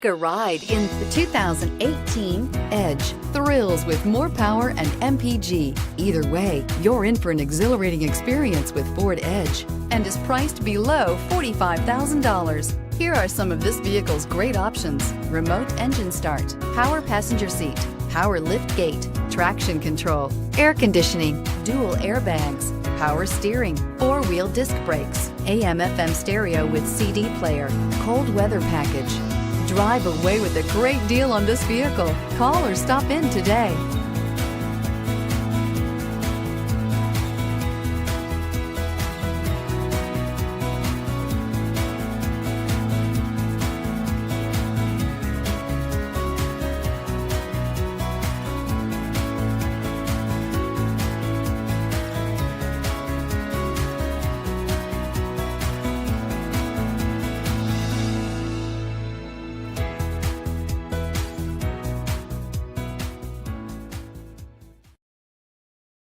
Take a ride in the 2018 Edge. Thrills with more power and MPG. Either way, you're in for an exhilarating experience with Ford Edge and is priced below $45,000. Here are some of this vehicle's great options: remote engine start, power passenger seat, power lift gate, traction control, air conditioning, dual airbags, power steering, four-wheel disc brakes, AM/FM stereo with CD player, cold weather package. Drive away with a great deal on this vehicle. Call or stop in today.